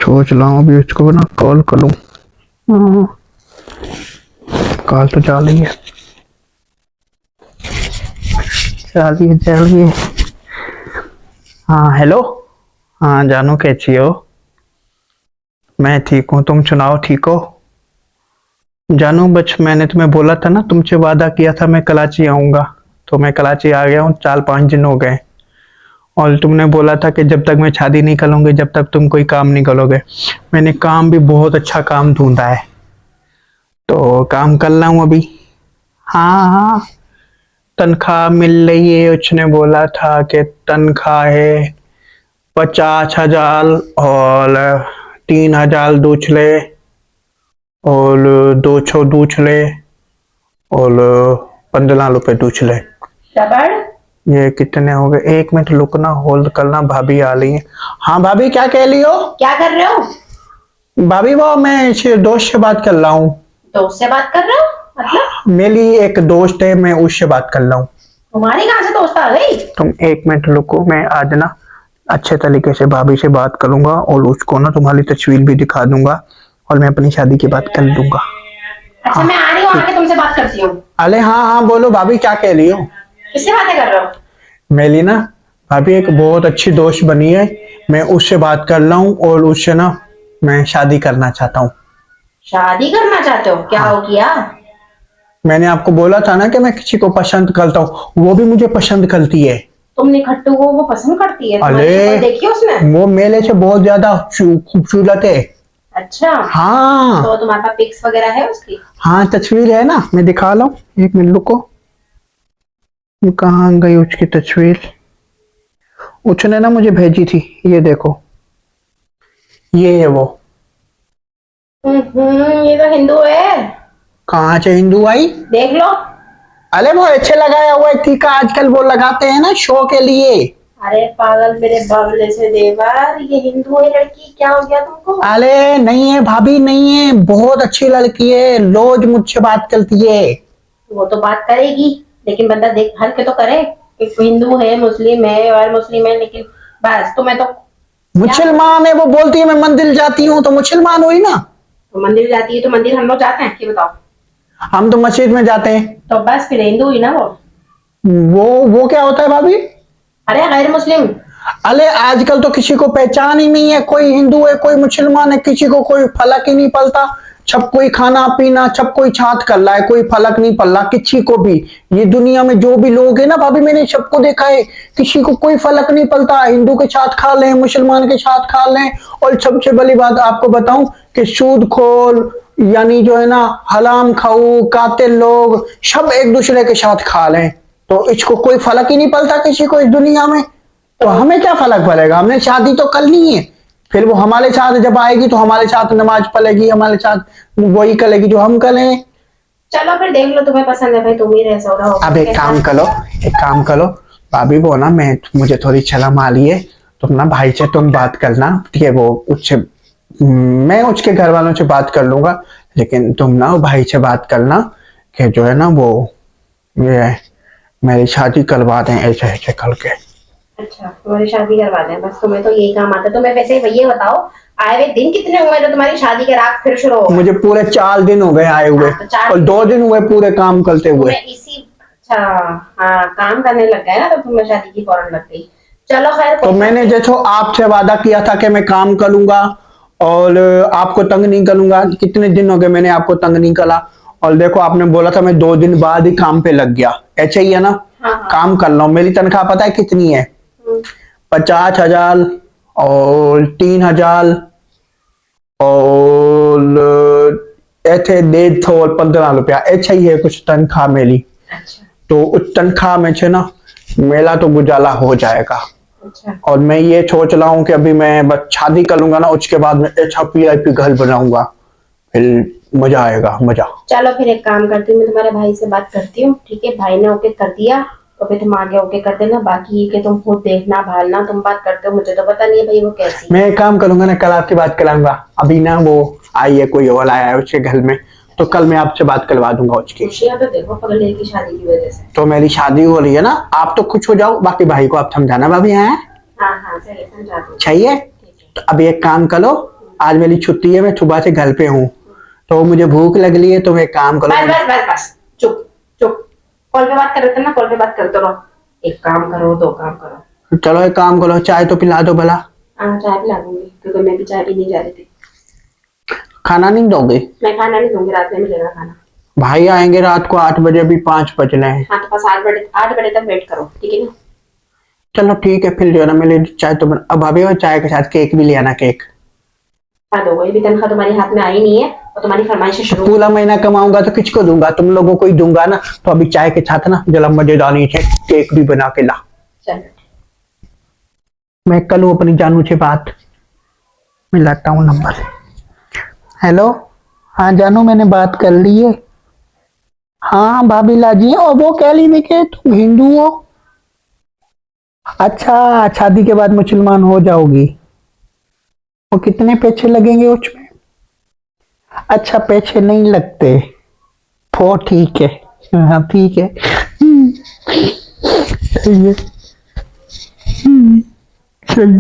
सोच रहा हूँ अभी उसको ना कॉल करूँ। हाँ, कॉल तो चालू है, चालू है। हाँ हेलो। हाँ जानू, कैसी हो? मैं ठीक हूँ, तुम सुनाओ, ठीक हो? जानू बच मैंने तुम्हें बोला था ना, तुमसे वादा किया था मैं कराची आऊँगा, तो मैं कराची आ गया हूँ, 4-5 दिन हो गए। और तुमने बोला था कि जब तक मैं शादी नहीं करूँगी जब तक तुम कोई काम नहीं करोगे। मैंने काम भी बहुत अच्छा काम ढूंढा है, तो काम कर रहा हूँ अभी। हाँ हाँ, तनख्वाह मिल रही है। उसने बोला था कि तनख्वाह है 50,000 और 3,000 दूसरे और 200 दूसरे और 15 रुपए दूसरे। रबड़। ये कितने हो गए? 1 मिनट रुकना, होल्ड करना, भाभी आ रही है। हाँ भाभी, क्या कह रही हो? क्या कर रहे हो? भाभी वो मैं इस दोस्त से बात कर रहा हूँ। दोस्त से बात कर रहे हो? मतलब मेरी एक दोस्त है, मैं उससे बात कर रहा हूँ। तुम्हारी कहाँ से दोस्त आ गई? तुम 1 मिनट रुको, मैं आज ना अच्छे तरीके से भाभी से बात करूंगा और उसको ना तुम्हारी तस्वीर भी दिखा दूंगा और मैं अपनी शादी की बात कर दूंगा। अच्छा हाँ मैं आ रही हूँ, ठीक। आके तुमसे बात करती हूँ। अरे हाँ हाँ, बोलो भाभी, क्या कह रही हो? किससे बातें कर रहे हो? मेरी ना भाभी एक बहुत अच्छी दोस्त बनी है, मैं उससे बात कर रहा हूँ और उससे ना मैं शादी करना चाहता हूँ। शादी करना चाहते हो? क्या हाँ, हो गया? मैंने आपको बोला था ना कि मैं किसी को पसंद करता हूँ, वो भी मुझे पसंद करती है। तुम निखट्टू को वो पसंद करती है? तुम्हारी अरे शक्ल देखी उसने? वो मेरे से बहुत ज्यादा खूबसूरत है। अच्छा। हाँ तो तुम्हारे पास पिक्स वगैरह है उसकी? हाँ, तस्वीर है ना, मैं दिखा रहा हूँ, 1 मिनट रुको। कहाँ गई उसकी तस्वीर? उसने ना मुझे भेजी थी, ये देखो, ये है वो। ये तो हिंदू है। कहाँ से हिंदू आई? देख लो। अरे वो अच्छे लगाया हुआ है, टीका आजकल वो लगाते हैं ना शो के लिए। अरे पागल मेरे बावले से देवर, ये हिंदू है लड़की, क्या हो गया तुमको? अरे नहीं है भाभी, नहीं है, बहुत अच्छी लड़की है, रोज मुझसे बात करती है। वो तो बात करेगी, लेकिन बंदा देख भाल के तो करे कि हिंदू है, मुस्लिम है और मुस्लिम है, लेकिन बस तुम्हें तो मुसलमान है, वो बोलती है मैं मंदिर जाती हूँ, तो मुसलमान हुई ना। तो मंदिर जाती है, तो मंदिर हम लोग जाते हैं, ये बताओ। हम तो मस्जिद में जाते हैं। तो बस फिर हिंदू हुई ना वो। वो क्या होता है भाभी? अरे गैर मुस्लिम। अरे आजकल तो किसी को पहचान ही नहीं है, कोई हिंदू है कोई मुसलमान है, किसी को कोई फर्क ही नहीं पड़ता। सब कोई खाना पीना, सब कोई छात कर रहा है, कोई फर्क नहीं पड़ रहा किसी को भी। ये दुनिया में जो भी लोग है ना भाभी, मैंने सबको देखा है, किसी को कोई फर्क नहीं पड़ता, हिंदू के साथ खा लें, मुसलमान के साथ खा लें। और सबसे बड़ी बात आपको बताऊं कि सूदखोर, यानी जो है ना हराम खाऊ कातिल लोग, सब एक दूसरे के साथ खा लें, तो इसको कोई फर्क ही नहीं पड़ता किसी को इस दुनिया में। तो हमें क्या फर्क पड़ेगा, हमने शादी तो करनी है। फिर वो हमारे साथ जब आएगी तो हमारे साथ नमाज पढ़ेगी, हमारे साथ वही करेगी जो हम करें। चलो फिर देख लो, तुम्हें पसंद है भाई, तुम ही रह सो रहो। अब एक काम करो, एक काम करो भाभी, वो ना मैं मुझे थोड़ी शर्म आ रही है, तुम ना भाई से तुम बात करना, ठीक है? वो उससे मैं उसके घर वालों से बात कर लूंगा, लेकिन तुम ना वो भाई से बात करना कि जो है ना वो ये मेरी शादी करवा दें ऐसे ऐसे करके। अच्छा तुम्हारी शादी करवा दें, बस तुम्हें तो यही काम आता है। तुम्हें वैसे ये बताओ, आए हुए दिन कितने हुए जो तुम्हारी शादी के रात फिर शुरू हो? मुझे पूरे 4 दिन हो गए आए हुए। हाँ, तो 4 और 2 दिन हुए पूरे काम करते हुए। तुम्हें इसी अच्छा, हाँ काम करने लग गए ना, तो तुम्हें शादी की फौरन लग गई। चलो खैर, तो मैंने जैसे आपसे वादा किया था कि मैं काम करूंगा और आपको तंग नहीं करूंगा, कितने दिन हो गए मैंने आपको तंग नहीं करा, और देखो आपने बोला था मैं 2 दिन बाद ही काम पे लग गया, ऐसे ही है ना। हाँ हाँ। काम कर रहा हूँ, मेरी तनख्वाह पता है कितनी है? 50,000 और 3,000 और ऐसे 150 और 15 रुपया, ऐसा ही है कुछ तनख्वाह मेरी। अच्छा तो उस तनख्वाह में से ना मेरा तो गुजारा हो जाएगा। अच्छा। और मैं ये सोच रहा हूँ कि अभी मैं बस शादी कर लूंगा ना, उसके बाद मैं अच्छा VIP घर बनाऊंगा, फिर मजा आएगा, मजा। चलो फिर एक काम करती हूँ, मैं तुम्हारे भाई से बात करती हूँ, ठीक है? भाई ने ओके कर दिया तो फिर तुम आगे ओके कर देना, बाकी के तुम खुद देखना भालना। तुम बात करते हो, मुझे तो पता नहीं है भाई वो कैसी है। मैं एक काम करूंगा ना, कल आपकी बात कराऊंगा। अभी ना वो आई है, कोई और आया है उसके घर में, तो कल मैं आपसे बात करवा दूंगा उसकी। खुशियां तो देखो पगले की शादी की वजह से। तो मेरी शादी हो रही है ना, आप तो खुश हो जाओ, बाकी भाई को आप समझाना भाभी हैं। हाँ हाँ, सही समझा दूँ। चाहिए? ठीक है। तो अभी एक काम करो, आज मेरी छुट्टी है, मैं सुबह से घर पे हूँ, तो मुझे भूख लग रही है, तो एक काम करो। बस बस बस बस, चुप चुप। कॉल पे बात कर रहे थे ना, कॉल पे बात करते रहो। एक काम करो, दो काम करो। चलो एक काम करो, चाय तो पिला दो भला। हाँ, चाय पिला दूंगी, क्योंकि मैं भी चाय पीने जा रही थी। खाना नहीं दोगे? मैं खाना नहीं दूंगी, रात में मिलेगा खाना। भाई आएंगे रात को 8 बजे, अभी 5 बज रहे हैं। हाँ, तो बस 8 बजे तक वेट करो, ठीक है ना? चलो ठीक है, फिर जो है ना मेरे लिए चाय तो अब भाभी, और चाय के साथ केक भी ले आना, केक। हाँ, दो वही भी तनख्वाह तुम्हारे हाथ में आई नहीं है और तुम्हारी फरमाइशें शुरू। पूरा महीना कमाऊंगा तो किसको दूंगा? तुम लोगों को ही दूंगा ना। तो अभी चाय के साथ ना जरा मजेदार से केक भी बना के ला। चलो। मैं कल अपनी जानू से बात मिलाता हूँ नंबर। हेलो, हाँ जानू, मैंने बात कर ली है। हाँ भाभी लाजी, और वो कह रही थी कि तुम हिंदू हो। अच्छा, शादी के बाद मुसलमान हो जाओगी। वो कितने पैसे लगेंगे उसमें? अच्छा, पैसे नहीं लगते। वो ठीक है। हाँ ठीक है। सही है। सही।